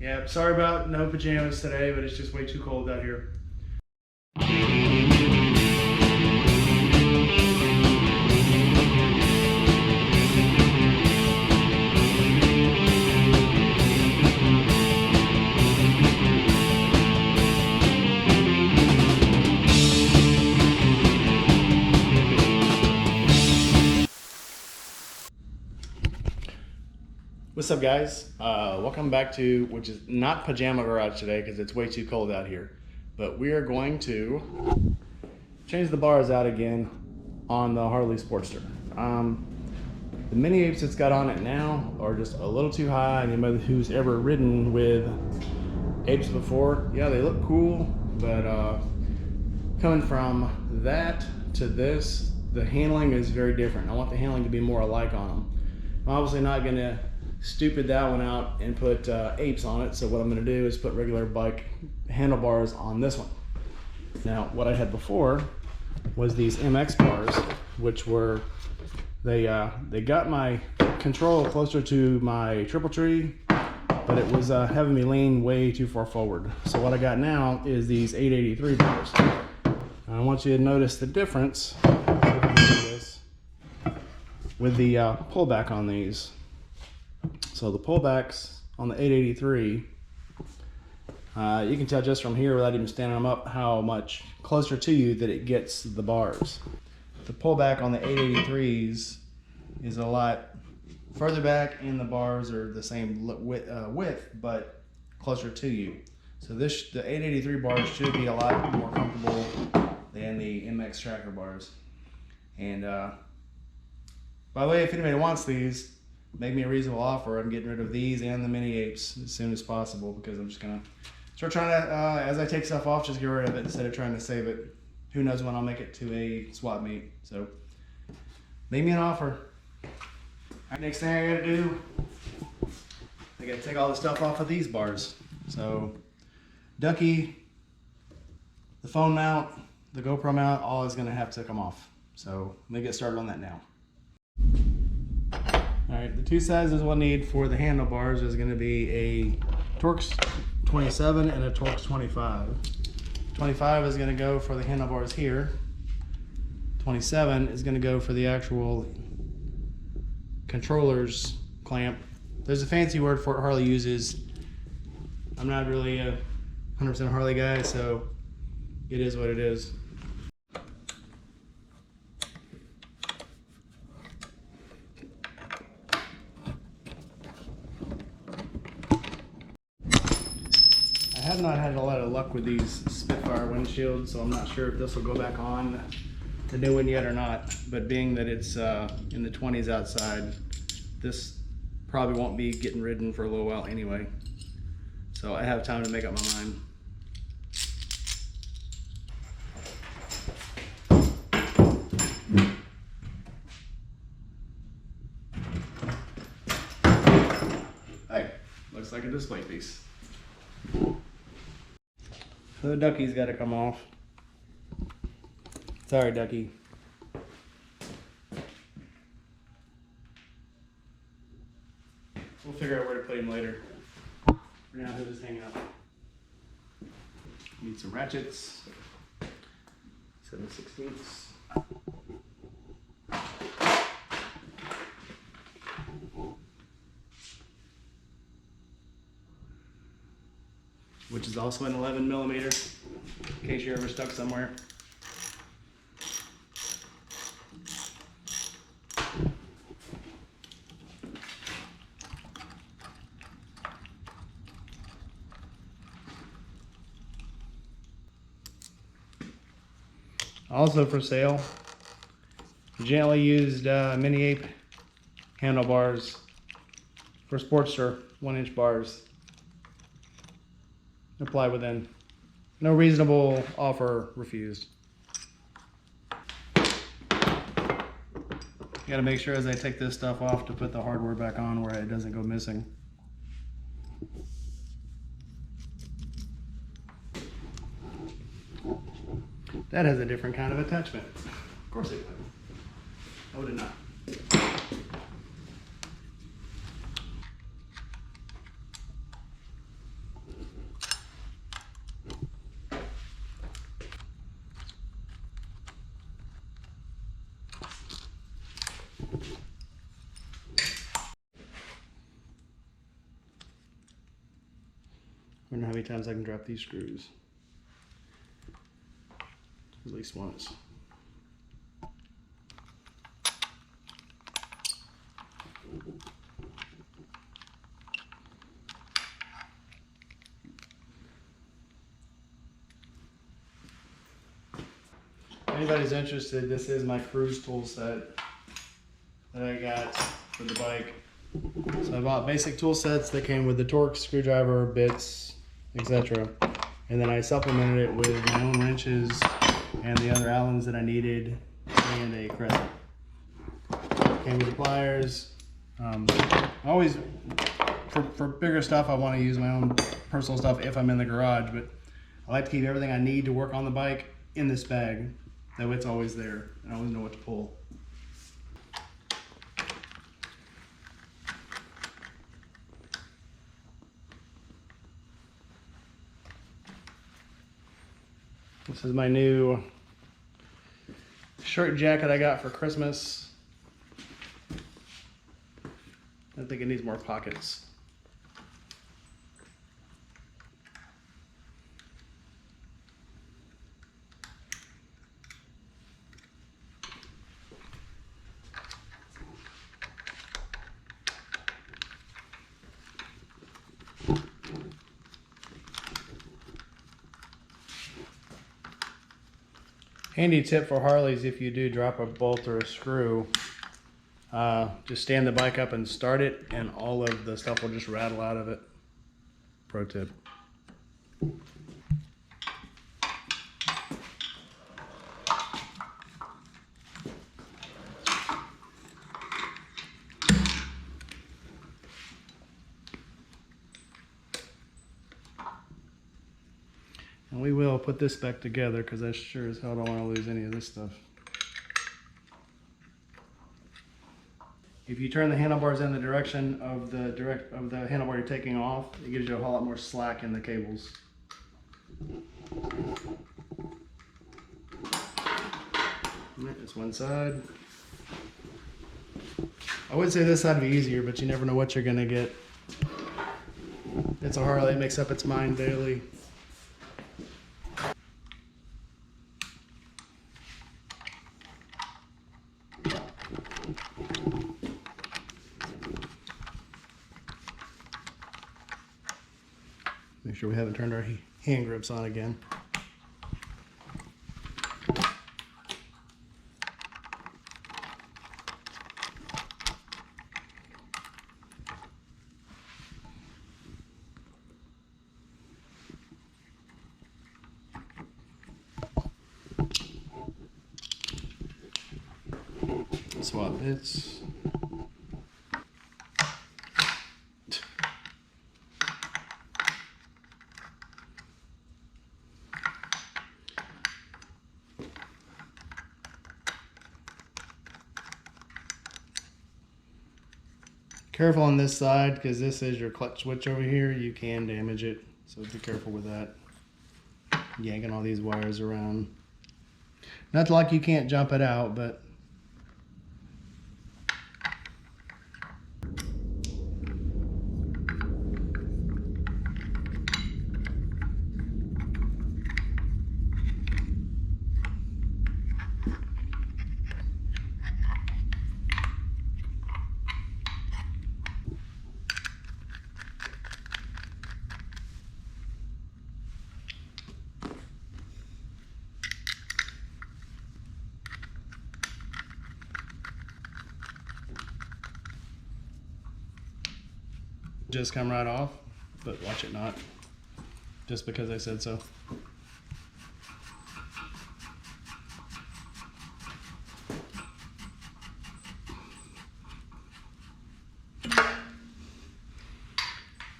Yeah, sorry about no pajamas today, but it's just way too cold out here. What's up, guys? Welcome back to, which is not Pajama Garage today because it's way too cold out here, but we are going to change the bars out again on the Harley Sportster. The Mini-Apes it's got on it now are just a little too high. Anybody who's ever ridden with apes before, yeah, they look cool, but coming from that to this, the handling is very different. I want the handling to be more alike on them. I'm obviously not going to stupid that one out and put apes on it, so what I'm going to do is put regular bike handlebars on this one. Now what I had before was these MX bars, which were they got my control closer to my triple tree, but it was having me lean way too far forward. So what I got now is these 883 bars. And I want you to notice the difference with the pullback on these. So the pullbacks on the 883, you can tell just from here without even standing them up how much closer to you that it gets the bars. The pullback on the 883s is a lot further back, and the bars are the same width but closer to you. So the 883 bars should be a lot more comfortable than the MX tracker bars. And by the way, if anybody wants these, make me a reasonable offer. I'm getting rid of these and the Mini-Apes as soon as possible because I'm just gonna start trying to, as I take stuff off, just get rid of it instead of trying to save it. Who knows when I'll make it to a swap meet. So make me an offer. All right, next thing I gotta do, I gotta take all the stuff off of these bars. So Ducky, the phone mount, the GoPro mount, all is gonna have to come off. So let me get started on that now. Alright, the two sizes we'll need for the handlebars is going to be a Torx 27 and a Torx 25. 25 is going to go for the handlebars here. 27 is going to go for the actual controller's clamp. There's a fancy word for it Harley uses. I'm not really a 100% Harley guy, so it is what it is. I have not had a lot of luck with these Spitfire windshields, so I'm not sure if this will go back on the new one yet or not. But being that it's in the 20s outside, this probably won't be getting ridden for a little while anyway. So I have time to make up my mind. Hey, looks like a display piece. So the Ducky's got to come off. Sorry, Ducky. We'll figure out where to put him later. For now, he'll just hang out. Need some ratchets. 7/16. Which is also an 11mm, in case you're ever stuck somewhere. Also for sale, gently used Mini-Ape handlebars for Sportster 1-inch bars. Apply within. No reasonable offer refused. Gotta make sure as I take this stuff off to put the hardware back on where it doesn't go missing. That has a different kind of attachment. Of course it would. How would it not? wonder how many times I can drop these screws. At least once. If anybody's interested, this is my cruise tool set that I got for the bike. So I bought basic tool sets that came with the torque, screwdriver, bits, etc. And then I supplemented it with my own wrenches and the other Allens that I needed and a crescent. Came with the pliers. Always, for bigger stuff, I want to use my own personal stuff if I'm in the garage, but I like to keep everything I need to work on the bike in this bag. That way it's always there and I always know what to pull. This is my new shirt jacket I got for Christmas. I think it needs more pockets. Handy tip for Harleys: if you do drop a bolt or a screw, just stand the bike up and start it and all of the stuff will just rattle out of it. Pro tip. And we will put this back together because I sure as hell don't want to lose any of this stuff. If you turn the handlebars in the direction of the handlebar you're taking off, it gives you a whole lot more slack in the cables. That's one side. I would say this side would be easier, but you never know what you're gonna get. It's a Harley, it makes up its mind daily. Make sure we haven't turned our hand grips on again. Swap bits. Careful on this side because this is your clutch switch over here. You can damage it, so be careful with that. Yanking all these wires around. Not like you can't jump it out, but just come right off, but watch it not, just because I said so.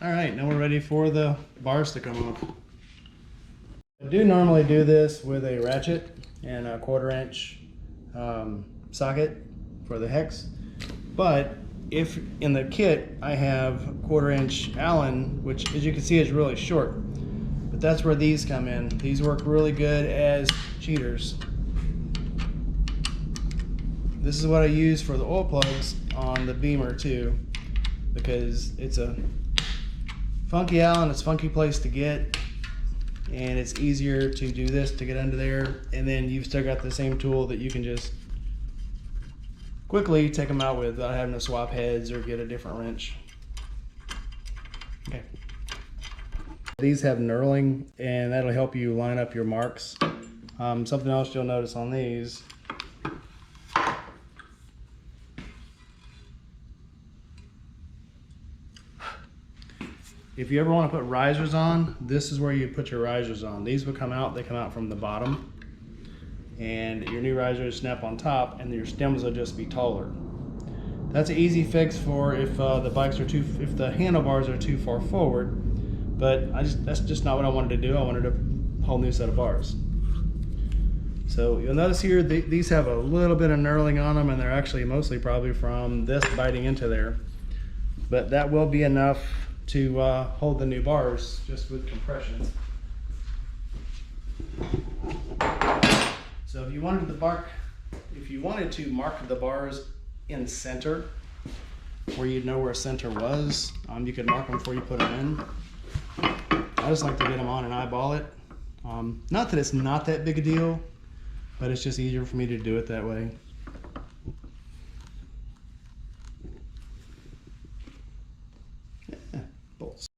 All right, now we're ready for the bars to come off. I do normally do this with a ratchet and a 1/4 inch socket for the hex, but if in the kit I have 1/4 inch Allen, which as you can see is really short, but that's where these come in. These work really good as cheaters. This is what I use for the oil plugs on the Beamer too, because it's a funky Allen, it's a funky place to get, and it's easier to do this to get under there, and then you've still got the same tool that you can just quickly take them out with without having to swap heads or get a different wrench. Okay. These have knurling, and that'll help you line up your marks. Something else you'll notice on these, if you ever want to put risers on, this is where you put your risers on. These will come out, they come out from the bottom, and your new risers snap on top, and your stems will just be taller. That's an easy fix for if if the handlebars are too far forward. But that's just not what I wanted to do. I wanted a whole new set of bars. So you'll notice here, these have a little bit of knurling on them, and they're actually mostly probably from this biting into there. But that will be enough to hold the new bars just with compression. So if you wanted to mark the bars in center, where you'd know where center was, you could mark them before you put them in. I just like to get them on and eyeball it. Not that it's not that big a deal, but it's just easier for me to do it that way. Yeah, bolts.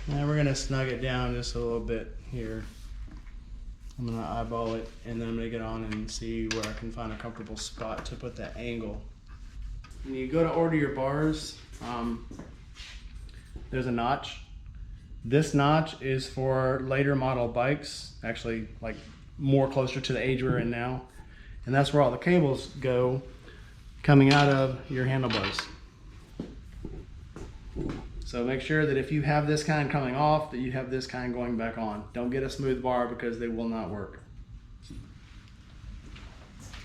Now we're gonna snug it down just a little bit here. I'm gonna eyeball it, and then I'm gonna get on and see where I can find a comfortable spot to put that angle. When you go to order your bars, there's a notch. This notch is for later model bikes, actually like more closer to the age we're in now. And that's where all the cables go coming out of your handlebars. So make sure that if you have this kind coming off, that you have this kind going back on. Don't get a smooth bar because they will not work.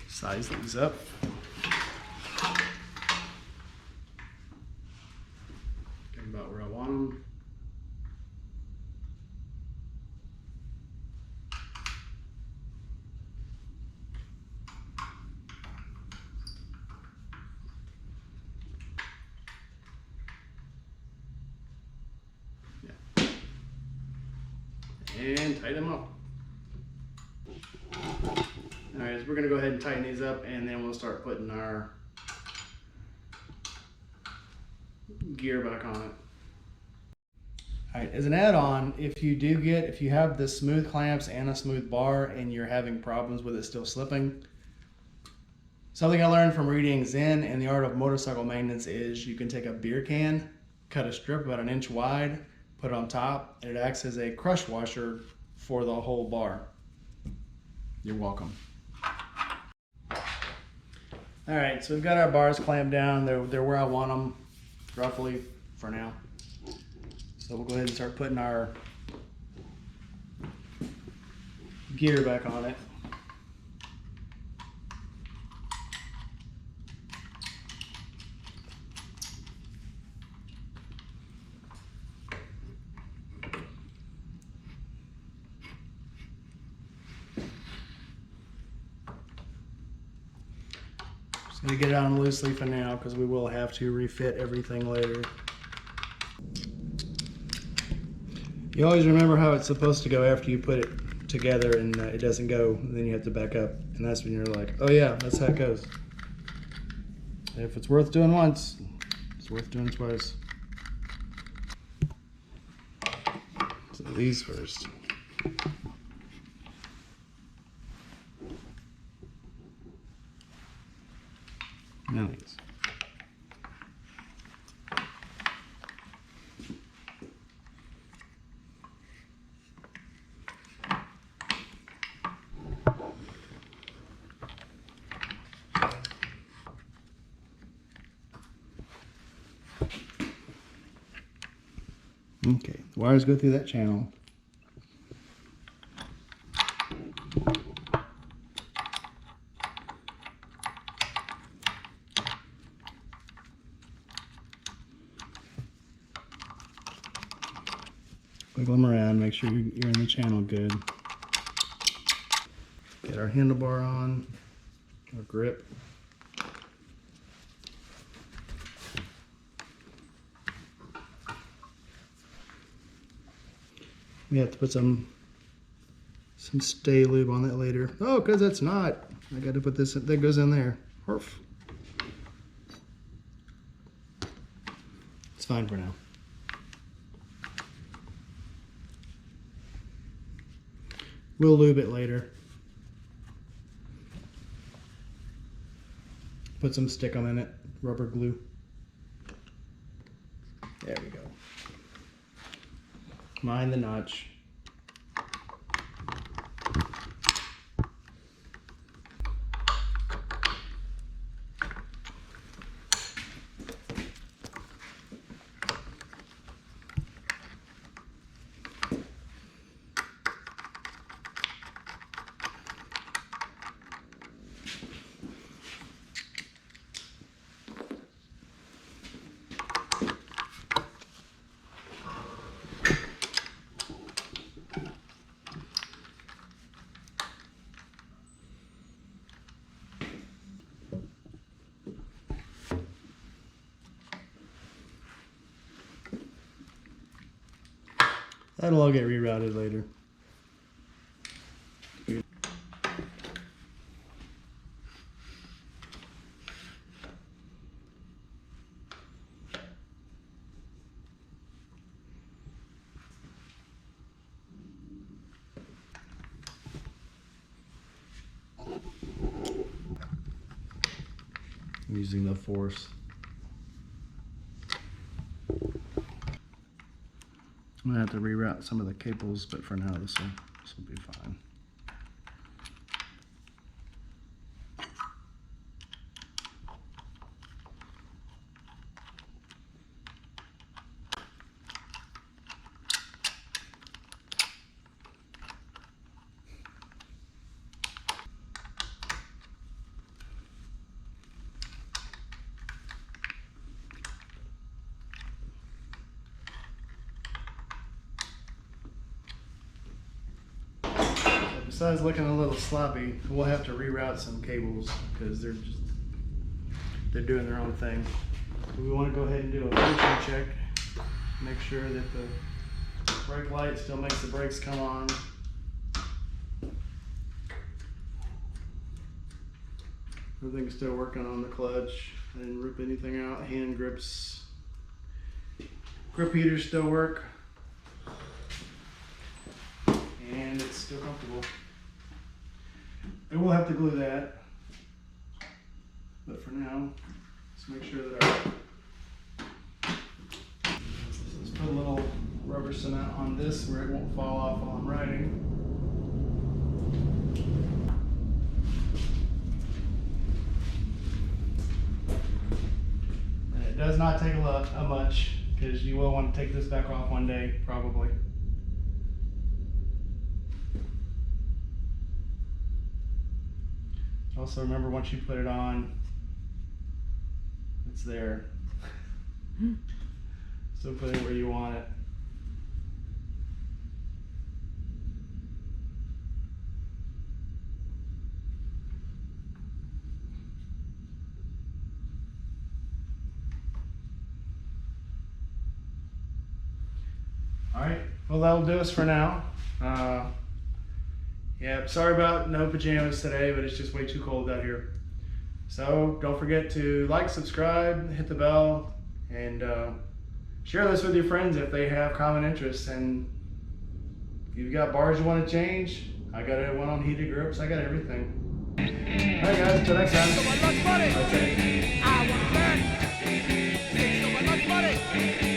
Size these up. Get about where I want them. And tighten them up. Alright, so we're going to go ahead and tighten these up, and then we'll start putting our gear back on it. Alright, as an add-on, if you have the smooth clamps and a smooth bar and you're having problems with it still slipping, something I learned from reading Zen and the Art of Motorcycle Maintenance is you can take a beer can, cut a strip about 1 inch wide, put it on top, and it acts as a crush washer for the whole bar. You're welcome. All right, so we've got our bars clamped down. They're where I want them, roughly, for now. So we'll go ahead and start putting our gear back on it. Just gonna get it on loosely for now because we will have to refit everything later. You always remember how it's supposed to go after you put it together and it doesn't go, and then you have to back up, and that's when you're like, oh yeah, that's how it goes. And if it's worth doing once, it's worth doing twice. So these first. Now these. Okay, the wires go through that channel. Wiggle them around, make sure you're in the channel good. Get our handlebar on, our grip. We have to put some stay lube on that later. Oh, because that's not. I got to put this, that goes in there. Perf. It's fine for now. We'll lube it later. Put some stickum in it, rubber glue. There we go. Mind the notch. That'll all get rerouted later. Using the force. I'm gonna have to reroute some of the cables, but for now this will be fine. Besides looking a little sloppy, we'll have to reroute some cables because they're doing their own thing. We want to go ahead and do a function check, make sure that the brake light still makes the brakes come on. Everything's still working on the clutch. I didn't rip anything out. Hand grips, grip heaters still work, and it's still comfortable. And we'll have to glue that, but for now, let's make sure that let's put a little rubber cement on this where it won't fall off while I'm riding. And it does not take a much, because you will want to take this back off one day, probably. Also remember, once you put it on, it's there. So put it where you want it. All right, well, that'll do us for now. Yeah, sorry about no pajamas today, but it's just way too cold out here. So don't forget to like, subscribe, hit the bell, and share this with your friends if they have common interests. And if you've got bars you want to change, I got one on heated grips. I got everything. All right, guys, until next time. Okay.